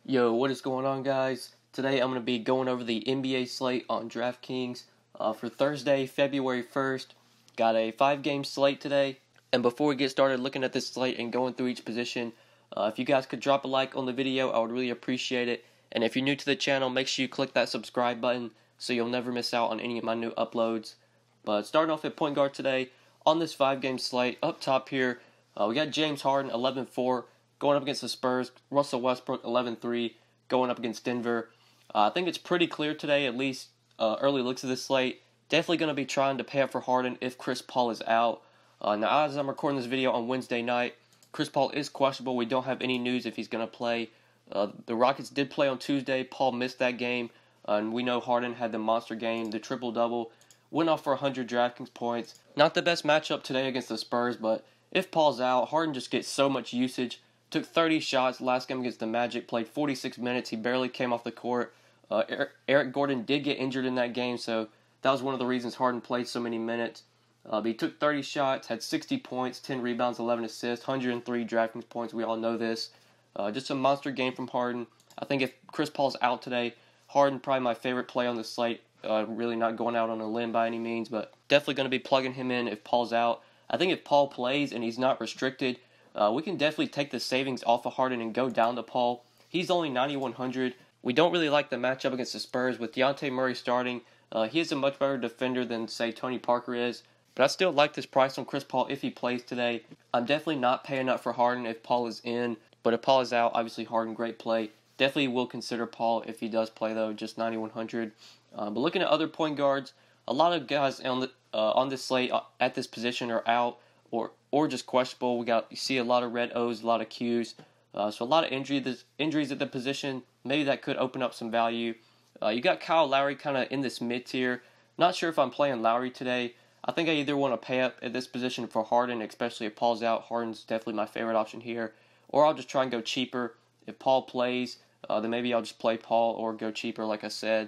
Yo, what is going on, guys? Today I'm going to be going over the NBA slate on DraftKings for Thursday, February 1st. Got a 5-game slate today. And before we get started looking at this slate and going through each position, if you guys could drop a like on the video, I would really appreciate it. And if you're new to the channel, make sure you click that subscribe button so you'll never miss out on any of my new uploads. But starting off at point guard today, on this 5-game slate, up top here, we got James Harden, 11-4. Going up against the Spurs. Russell Westbrook, 11-3, going up against Denver. I think it's pretty clear today, at least early looks of this slate. Definitely going to be trying to pay up for Harden if Chris Paul is out. Now, as I'm recording this video on Wednesday night, Chris Paul is questionable. We don't have any news if he's going to play. The Rockets did play on Tuesday. Paul missed that game. And we know Harden had the monster game, the triple-double. Went off for 100 DraftKings points. Not the best matchup today against the Spurs, but if Paul's out, Harden just gets so much usage. Took 30 shots last game against the Magic, played 46 minutes. He barely came off the court. Eric Gordon did get injured in that game, so that was one of the reasons Harden played so many minutes. But he took 30 shots, had 60 points, 10 rebounds, 11 assists, 103 DraftKings points. We all know this. Just a monster game from Harden. I think if Chris Paul's out today, Harden probably my favorite play on the slate. Really not going out on a limb by any means, but definitely going to be plugging him in if Paul's out. I think if Paul plays and he's not restricted, we can definitely take the savings off of Harden and go down to Paul. He's only 9,100. We don't really like the matchup against the Spurs with Dejounte Murray starting. He is a much better defender than, say, Tony Parker is. But I still like this price on Chris Paul if he plays today. I'm definitely not paying up for Harden if Paul is in. But if Paul is out, obviously Harden, great play. Definitely will consider Paul if he does play, though, just 9,100. But looking at other point guards, a lot of guys on this slate at this position are out or just questionable. You see a lot of red O's, a lot of Q's. So a lot of injuries at the position. Maybe that could open up some value. You got Kyle Lowry kind of in this mid-tier. Not sure if I'm playing Lowry today. I think I either want to pay up at this position for Harden, especially if Paul's out. Harden's definitely my favorite option here. Or I'll just try and go cheaper. If Paul plays, then maybe I'll just play Paul or go cheaper, like I said.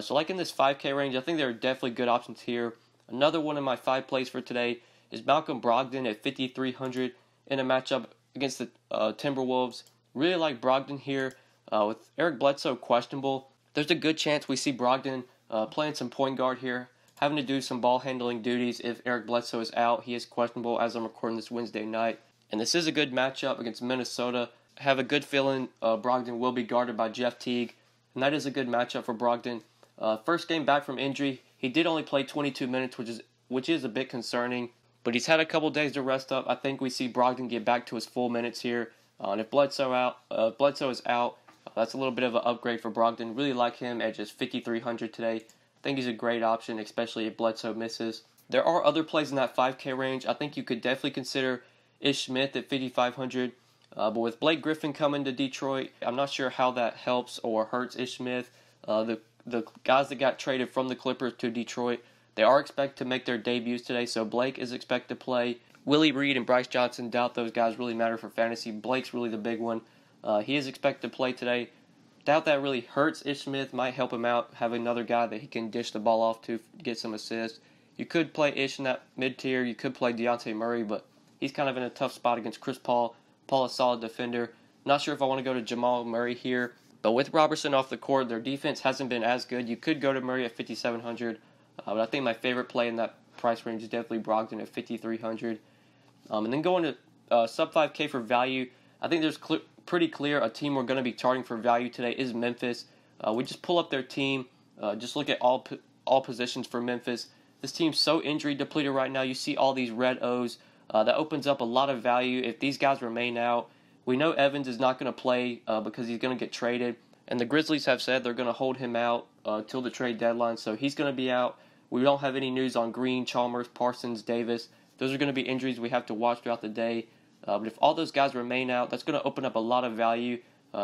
So like in this 5K range, I think there are definitely good options here. Another one of my 5 plays for today is Malcolm Brogdon at 5,300 in a matchup against the Timberwolves. Really like Brogdon here. With Eric Bledsoe questionable, there's a good chance we see Brogdon playing some point guard here, having to do some ball handling duties if Eric Bledsoe is out. He is questionable as I'm recording this Wednesday night. And this is a good matchup against Minnesota. I have a good feeling Brogdon will be guarded by Jeff Teague, and that is a good matchup for Brogdon. First game back from injury, he did only play 22 minutes, which is a bit concerning. But he's had a couple days to rest up. I think we see Brogdon get back to his full minutes here. And if Bledsoe is out, that's a little bit of an upgrade for Brogdon. Really like him at just 5,300 today. I think he's a great option, especially if Bledsoe misses. There are other plays in that 5K range. I think you could definitely consider Ish Smith at 5,500. But with Blake Griffin coming to Detroit, I'm not sure how that helps or hurts Ish Smith. The guys that got traded from the Clippers to Detroit, they are expected to make their debuts today, so Blake is expected to play. Willie Reed and Bryce Johnson, doubt those guys really matter for fantasy. Blake's really the big one. He is expected to play today. Doubt that really hurts Ish Smith. Might help him out, have another guy that he can dish the ball off to get some assists. You could play Ish in that mid-tier. You could play Dejounte Murray, but he's kind of in a tough spot against Chris Paul. Paul is a solid defender. Not sure if I want to go to Jamal Murray here. But with Robertson off the court, their defense hasn't been as good. You could go to Murray at 5,700. But I think my favorite play in that price range is definitely Brogdon at 5,300. And then going to sub 5K for value, I think there's pretty clear a team we're going to be targeting for value today is Memphis. We just pull up their team, just look at all positions for Memphis. This team's so injury depleted right now. You see all these red O's. That opens up a lot of value if these guys remain out. We know Evans is not going to play because he's going to get traded. And the Grizzlies have said they're going to hold him out till the trade deadline, so he's going to be out. We don't have any news on Green, Chalmers, Parsons, Davis. Those are going to be injuries we have to watch throughout the day. But if all those guys remain out, that's going to open up a lot of value.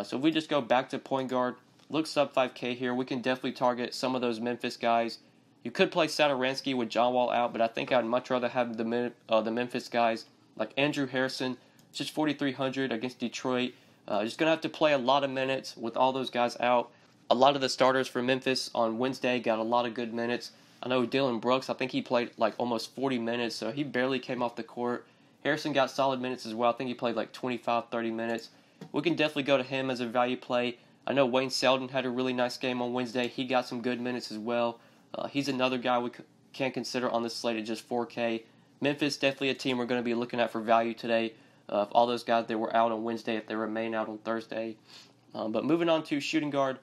So if we just go back to point guard, look sub 5K here, we can definitely target some of those Memphis guys. You could play Satoransky with John Wall out, but I think I'd much rather have the Memphis guys like Andrew Harrison, just 4,300 against Detroit. Just going to have to play a lot of minutes with all those guys out. A lot of the starters for Memphis on Wednesday got a lot of good minutes. I know Dillon Brooks, I think he played like almost 40 minutes, so he barely came off the court. Harrison got solid minutes as well. I think he played like 25, 30 minutes. we can definitely go to him as a value play. I know Wayne Selden had a really nice game on Wednesday. He got some good minutes as well. He's another guy we can consider on this slate at just 4K. Memphis, definitely a team we're going to be looking at for value today. If all those guys that were out on Wednesday, if they remain out on Thursday. But moving on to shooting guard.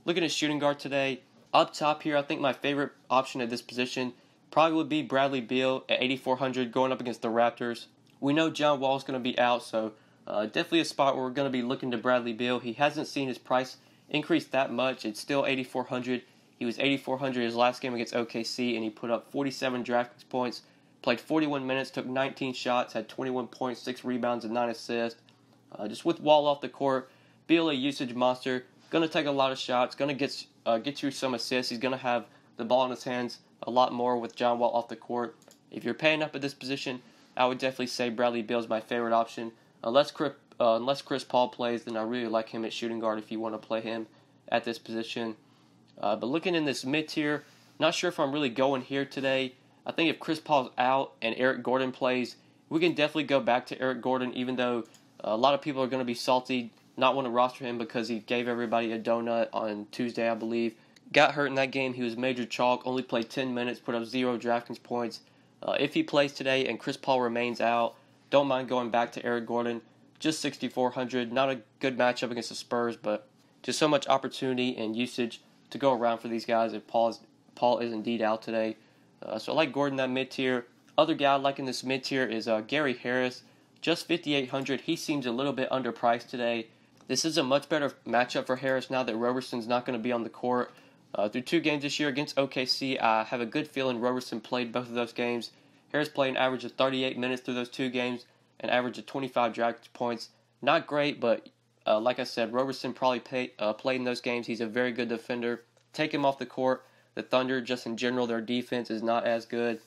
Looking at shooting guard today, up top here, I think my favorite option at this position probably would be Bradley Beal at 8,400 going up against the Raptors. We know John Wall's going to be out, so definitely a spot where we're going to be looking to Bradley Beal. He hasn't seen his price increase that much. It's still 8,400. He was 8,400 his last game against OKC, and he put up 47 DraftKings points, played 41 minutes, took 19 shots, had 21 points, 6 rebounds, and 9 assists. Just with Wall off the court, Beal a usage monster, going to take a lot of shots, going to get you some assists. He's going to have the ball in his hands a lot more with John Wall off the court. If you're paying up at this position, I would definitely say Bradley Beal is my favorite option. Unless Chris Paul plays, then I really like him at shooting guard if you want to play him at this position. But looking in this mid-tier, not sure if I'm really going here today. I think if Chris Paul's out and Eric Gordon plays, we can definitely go back to Eric Gordon, even though a lot of people are going to be salty, not want to roster him because he gave everybody a donut on Tuesday, I believe. Got hurt in that game. He was major chalk, only played 10 minutes, put up 0 DraftKings points. If he plays today and Chris Paul remains out, don't mind going back to Eric Gordon. Just 6,400. Not a good matchup against the Spurs, but just so much opportunity and usage to go around for these guys if Paul is indeed out today. So I like Gordon that mid-tier. Other guy I like in this mid-tier is Gary Harris. Just 5,800. He seems a little bit underpriced today. This is a much better matchup for Harris now that Roberson's not going to be on the court. Through 2 games this year against OKC, I have a good feeling Roberson played both of those games. Harris played an average of 38 minutes through those 2 games, an average of 25 DraftKings points. Not great, but like I said, Roberson probably played in those games. He's a very good defender. Take him off the court. The Thunder, just in general, their defense is not as good.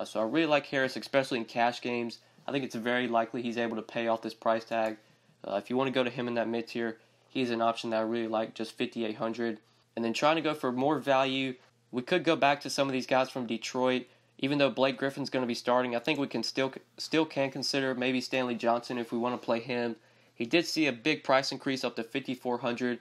So I really like Harris, especially in cash games. I think it's very likely he's able to pay off this price tag. If you want to go to him in that mid-tier, he's an option that I really like, just 5,800. And then trying to go for more value, we could go back to some of these guys from Detroit. Even though Blake Griffin's going to be starting, I think we can still can consider maybe Stanley Johnson if we want to play him. He did see a big price increase up to 5,400.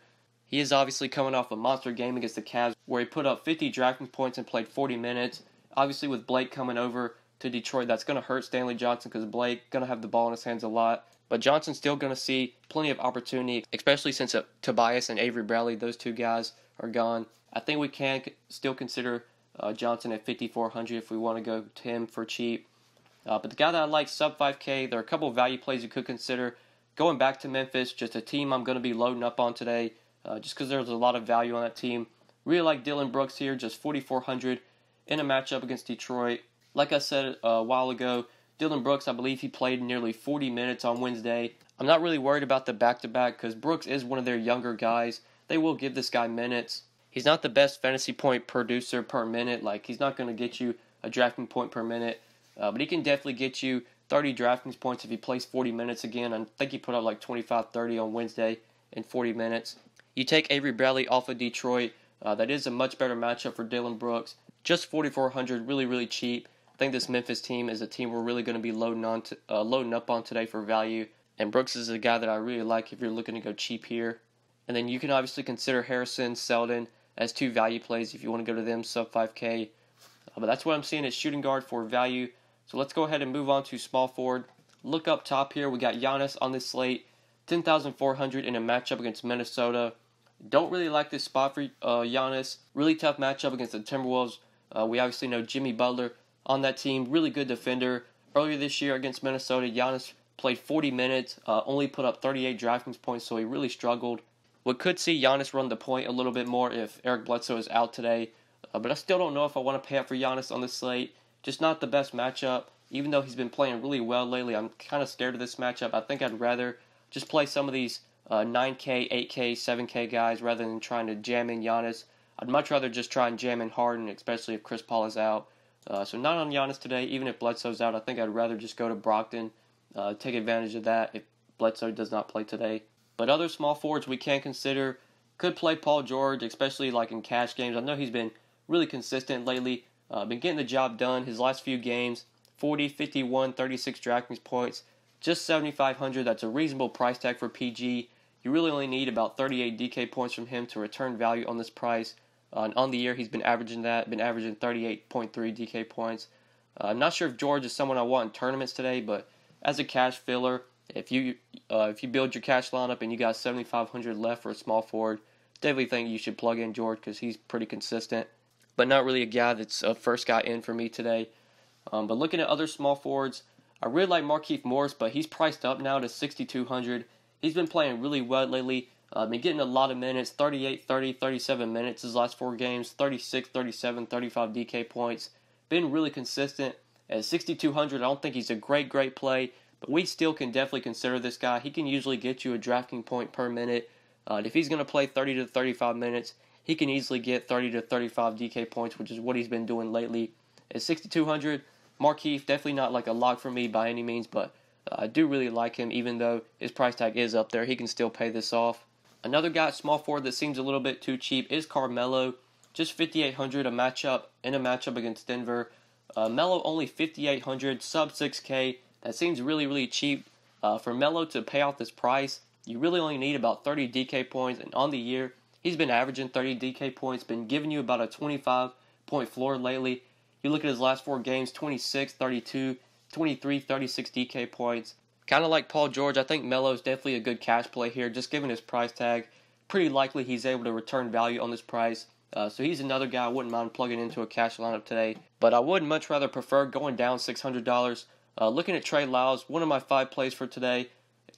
He is obviously coming off a monster game against the Cavs where he put up 50 DraftKings points and played 40 minutes. Obviously with Blake coming over to Detroit, that's going to hurt Stanley Johnson because Blake going to have the ball in his hands a lot. But Johnson's still going to see plenty of opportunity, especially since Tobias and Avery Bradley, those 2 guys, are gone. I think we can still consider Johnson at 5,400 if we want to go to him for cheap. But the guy that I like, sub 5K, there are a couple of value plays you could consider. Going back to Memphis, just a team I'm going to be loading up on today, just because there's a lot of value on that team. Really like Dillon Brooks here, just 4,400 in a matchup against Detroit. Like I said a while ago, Dillon Brooks, I believe he played nearly 40 minutes on Wednesday. I'm not really worried about the back-to-back because Brooks is one of their younger guys. They will give this guy minutes. He's not the best fantasy point producer per minute. Like, he's not going to get you a drafting point per minute. But he can definitely get you 30 DraftKings points if he plays 40 minutes again. I think he put up like 25-30 on Wednesday in 40 minutes. You take Avery Bradley off of Detroit. That is a much better matchup for Dillon Brooks. Just 4,400, really, really cheap. I think this Memphis team is a team we're really going to be loading up on today for value. And Brooks is a guy that I really like if you're looking to go cheap here. And then you can obviously consider Harrison, Selden as 2 value plays if you want to go to them sub 5K. But that's what I'm seeing at shooting guard for value. So let's go ahead and move on to small forward. Look up top here. We got Giannis on this slate. 10,400 in a matchup against Minnesota. Don't really like this spot for Giannis. Really tough matchup against the Timberwolves. We obviously know Jimmy Butler on that team. Really good defender. Earlier this year against Minnesota, Giannis played 40 minutes. Only put up 38 DraftKings points, so he really struggled. We could see Giannis run the point a little bit more if Eric Bledsoe is out today. But I still don't know if I want to pay up for Giannis on this slate. Just not the best matchup. Even though he's been playing really well lately, I'm kind of scared of this matchup. I think I'd rather just play some of these 9K, 8K, 7K guys rather than trying to jam in Giannis. I'd much rather just try and jam in Harden, especially if Chris Paul is out. So not on Giannis today. Even if Bledsoe's out, I think I'd rather just go to Brogdon, take advantage of that if Bledsoe does not play today. But other small forwards we can consider. Could play Paul George, especially like in cash games. I know he's been really consistent lately. Been getting the job done his last few games. 40, 51, 36 DraftKings points. just 7,500. That's a reasonable price tag for PG. You really only need about 38 DK points from him to return value on this price. On the year, he's been averaging 38.3 DK points. I'm not sure if George is someone I want in tournaments today, but as a cash filler, if you build your cash lineup and you got 7,500 left for a small forward, definitely think you should plug in George because he's pretty consistent, but not really a guy that's a first guy in for me today. But looking at other small forwards, I really like Markieff Morris, but he's priced up now to 6,200. He's been playing really well lately. Been getting a lot of minutes, 38, 30, 37 minutes his last 4 games, 36, 37, 35 DK points. Been really consistent. At 6,200, I don't think he's a great play, but we still can definitely consider this guy. He can usually get you a DraftKings point per minute. If he's going to play 30 to 35 minutes, he can easily get 30 to 35 DK points, which is what he's been doing lately. At 6,200, Markieff, definitely not like a lock for me by any means, but I do really like him, even though his price tag is up there. He can still pay this off. Another guy, small forward, that seems a little bit too cheap is CARMELO. Just 5,800 a matchup against Denver. Melo only 5,800, sub 6K. That seems really cheap. For Melo to pay off this price, you really only need about 30 DK points, and on the year, he's been averaging 30 DK points, been giving you about a 25-point floor lately. You look at his last 4 games, 26, 32, 23, 36 DK points. Kind of like Paul George, I think Melo's definitely a good cash play here, just given his price tag. Pretty likely he's able to return value on this price. So he's another guy I wouldn't mind plugging into a cash lineup today. But I would much rather prefer going down $600. Looking at TREY LYLES, one of my 5 plays for today.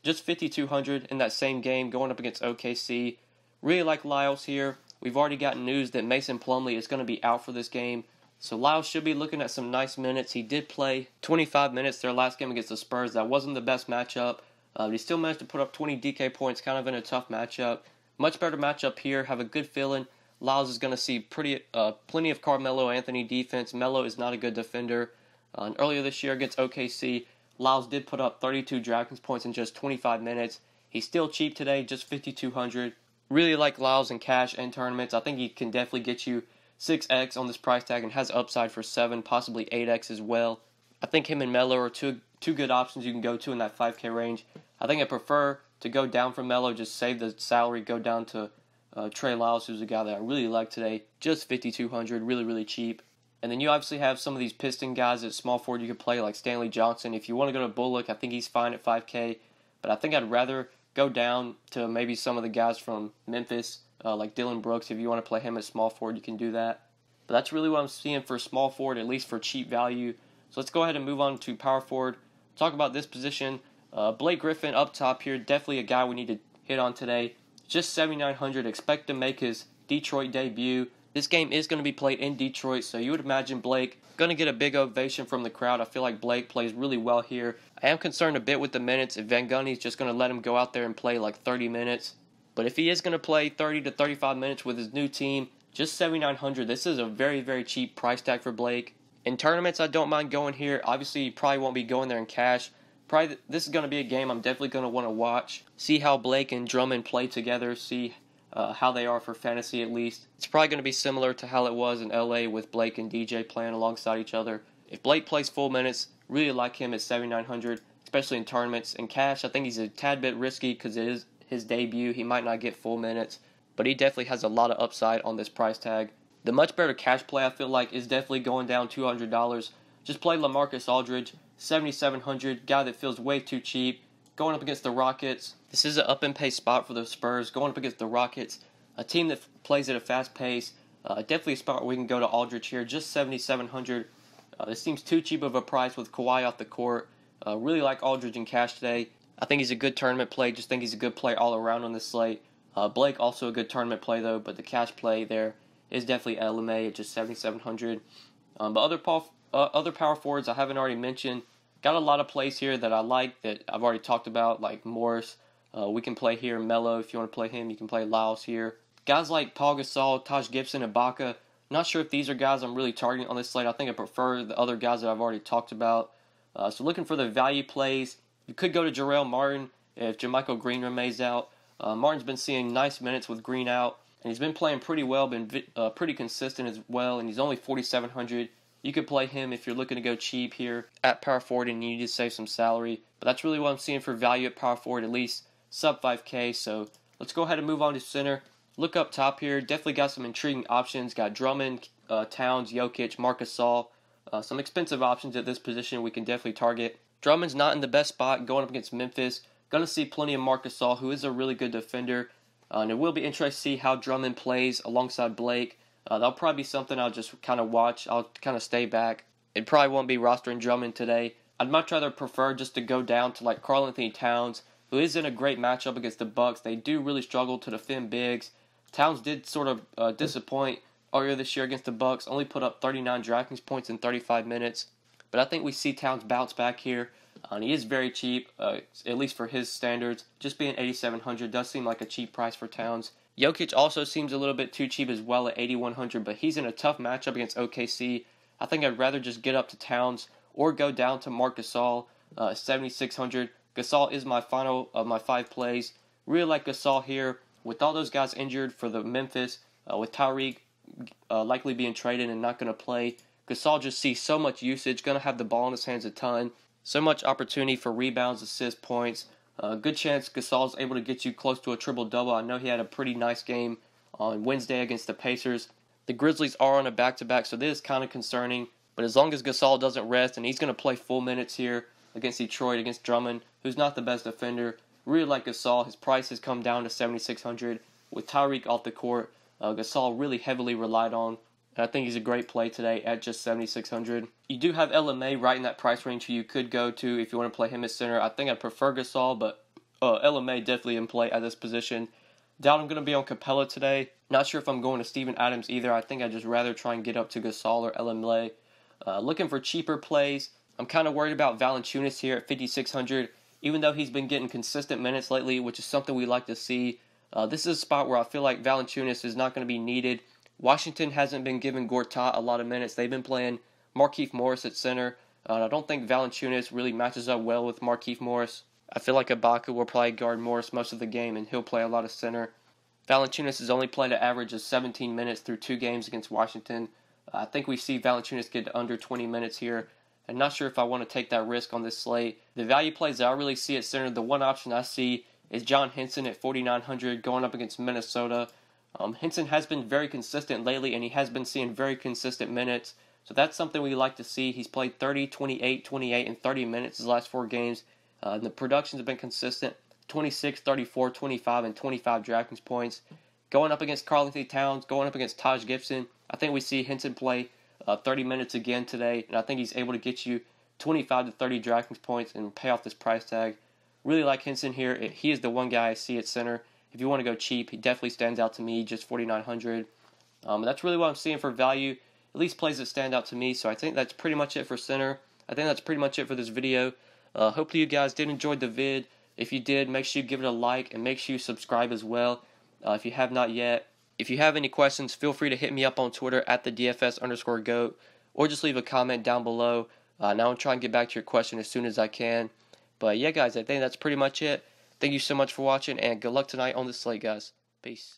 Just 5,200 in that same game going up against OKC. Really like Lyles here. We've already gotten news that Mason Plumlee is going to be out for this game. So Lyles should be looking at some nice minutes. He did play 25 minutes their last game against the Spurs. That wasn't the best matchup. But he still managed to put up 20 DK points kind of in a tough matchup. Much better matchup here. Have a good feeling. Lyles is going to see plenty of KARL-ANTHONY defense. Melo is not a good defender. And earlier this year against OKC, Lyles did put up 32 DraftKings points in just 25 minutes. He's still cheap today, just 5,200. Really like Lyles in cash and tournaments. I think he can definitely get you 6x on this price tag and has upside for 7, possibly 8x as well. I think him and Melo are two good options you can go to in that 5K range. I think I prefer to go down from Melo, just save the salary, go down to TREY LYLES, who's a guy that I really like today. Just 5,200, really cheap. And then you obviously have some of these Piston guys at small forward you could play, like Stanley Johnson. If you want to go to Bullock, I think he's fine at 5K. But I think I'd rather go down to maybe some of the guys from Memphis, like Dillon Brooks. If you want to play him at small forward, you can do that. But that's really what I'm seeing for small forward, at least for cheap value. So let's go ahead and move on to power forward. Talk about this position. Blake Griffin up top here, definitely a guy we need to hit on today. Just 7,900. Expect to make his Detroit debut. This game is going to be played in Detroit, so you would imagine Blake going to get a big ovation from the crowd. I feel like Blake plays really well here. I am concerned a bit with the minutes if Van Gundy's just going to let him go out there and play like 30 minutes. But if he is going to play 30 to 35 minutes with his new team, just 7,900. This is a very cheap price tag for Blake. In tournaments, I don't mind going here. Obviously, you probably won't be going there in cash. This is going to be a game I'm definitely going to want to watch. See how Blake and Drummond play together. See how they are for fantasy at least. It's probably going to be similar to how it was in LA with Blake and DJ playing alongside each other. If Blake plays full minutes, really like him at 7,900, especially in tournaments. In cash, I think he's a tad bit risky because it is his debut. He might not get full minutes, but he definitely has a lot of upside on this price tag. The much better cash play, I feel like, is definitely going down $200. Just play LaMarcus Aldridge, 7,700, guy that feels way too cheap. Going up against the Rockets. This is an up and pace spot for the Spurs. Going up against the Rockets, a team that plays at a fast pace. Definitely a spot where we can go to Aldridge here. Just 7,700. This seems too cheap of a price with Kawhi off the court. Really like Aldridge in cash today. I think he's a good tournament play. Just think he's a good play all around on this slate. Blake also a good tournament play though, but the cash play there is definitely LMA at just 7,700. But other power forwards I haven't already mentioned. Got a lot of plays here that I like that I've already talked about, like Morris. We can play here Melo if you want to play him. You can play Lyles here. Guys like Paul Gasol, Taj Gibson, Ibaka. Not sure if these are guys I'm really targeting on this slate. I think I prefer the other guys that I've already talked about. So looking for the value plays, you could go to Jarrell Martin if JaMychal Green remains out. Martin's been seeing nice minutes with Green out, and he's been playing pretty well, been pretty consistent as well, and he's only 4,700. You could play him if you're looking to go cheap here at power forward and you need to save some salary. But that's really what I'm seeing for value at power forward, at least sub 5K. So let's go ahead and move on to center. Look up top here. Definitely got some intriguing options. Got Drummond, Towns, Jokic, Marc Gasol. Some expensive options at this position we can definitely target. Drummond's not in the best spot going up against Memphis. Going to see plenty of Marc Gasol, who is a really good defender. And it will be interesting to see how Drummond plays alongside Blake. That'll probably be something I'll just kind of watch. I'll kind of stay back. It probably won't be rostering Drummond today. I'd much rather prefer just to go down to like KARL-ANTHONY Towns, who is in a great matchup against the Bucks. They do really struggle to defend bigs. Towns did sort of disappoint earlier this year against the Bucks. Only put up 39 DraftKings points in 35 minutes. But I think we see Towns bounce back here. And he is very cheap, at least for his standards. Just being 8,700 does seem like a cheap price for Towns. Jokic also seems a little bit too cheap as well at 8,100, but he's in a tough matchup against OKC. I think I'd rather just get up to Towns or go down to Marc Gasol, 7,600. Gasol is my final of my 5 plays. Really like Gasol here. With all those guys injured for the Memphis, with Tyreek likely being traded and not going to play, Gasol just sees so much usage, going to have the ball in his hands a ton. So much opportunity for rebounds, assists, points. Good chance Gasol's able to get you close to a triple-double. I know he had a pretty nice game on Wednesday against the Pacers. The Grizzlies are on a back-to-back, so this is kind of concerning. But as long as Gasol doesn't rest, and he's going to play full minutes here against Detroit, against Drummond, who's not the best defender. Really like Gasol. His price has come down to 7,600. With Tyreek off the court, Gasol really heavily relied on. And I think he's a great play today at just 7,600. You do have LMA right in that price range who you could go to if you want to play him as center. I think I'd prefer Gasol, but LMA definitely in play at this position. Doubt I'm going to be on Capella today. Not sure if I'm going to Steven Adams either. I think I'd just rather try and get up to Gasol or LMA. Looking for cheaper plays. I'm kind of worried about Valanciunas here at 5,600. Even though he's been getting consistent minutes lately, which is something we like to see. This is a spot where I feel like Valanciunas is not going to be needed. Washington hasn't been giving Gortat a lot of minutes. They've been playing Markieff Morris at center. I don't think Valanciunas really matches up well with Markieff Morris. I feel like Ibaka will probably guard Morris most of the game, and he'll play a lot of center. Valanciunas has only played an average of 17 minutes through 2 games against Washington. I think we see Valanciunas get under 20 minutes here. I'm not sure if I want to take that risk on this slate. The value plays that I really see at center, the one option I see is John Henson at 4,900 going up against Minnesota. Henson has been very consistent lately, and he has been seeing very consistent minutes. So that's something we like to see. He's played 30, 28, 28, and 30 minutes his last 4 games. And the productions have been consistent. 26, 34, 25, and 25 DraftKings points. Going up against Karl-Anthony Towns, going up against Taj Gibson. I think we see Henson play 30 minutes again today, and I think he's able to get you 25 to 30 DraftKings points and pay off this price tag. Really like Henson here. He is the one guy I see at center. If you want to go cheap, he definitely stands out to me, just 4,900. That's really what I'm seeing for value. At least plays that stand out to me, so I think that's pretty much it for center. I think that's pretty much it for this video. Hopefully you guys did enjoy the vid. If you did, make sure you give it a like, and make sure you subscribe as well if you have not yet. If you have any questions, feel free to hit me up on Twitter at the DFS_GOAT, or just leave a comment down below. Now I'll try and get back to your question as soon as I can. But yeah, guys, I think that's pretty much it. Thank you so much for watching, and good luck tonight on the slate, guys. Peace.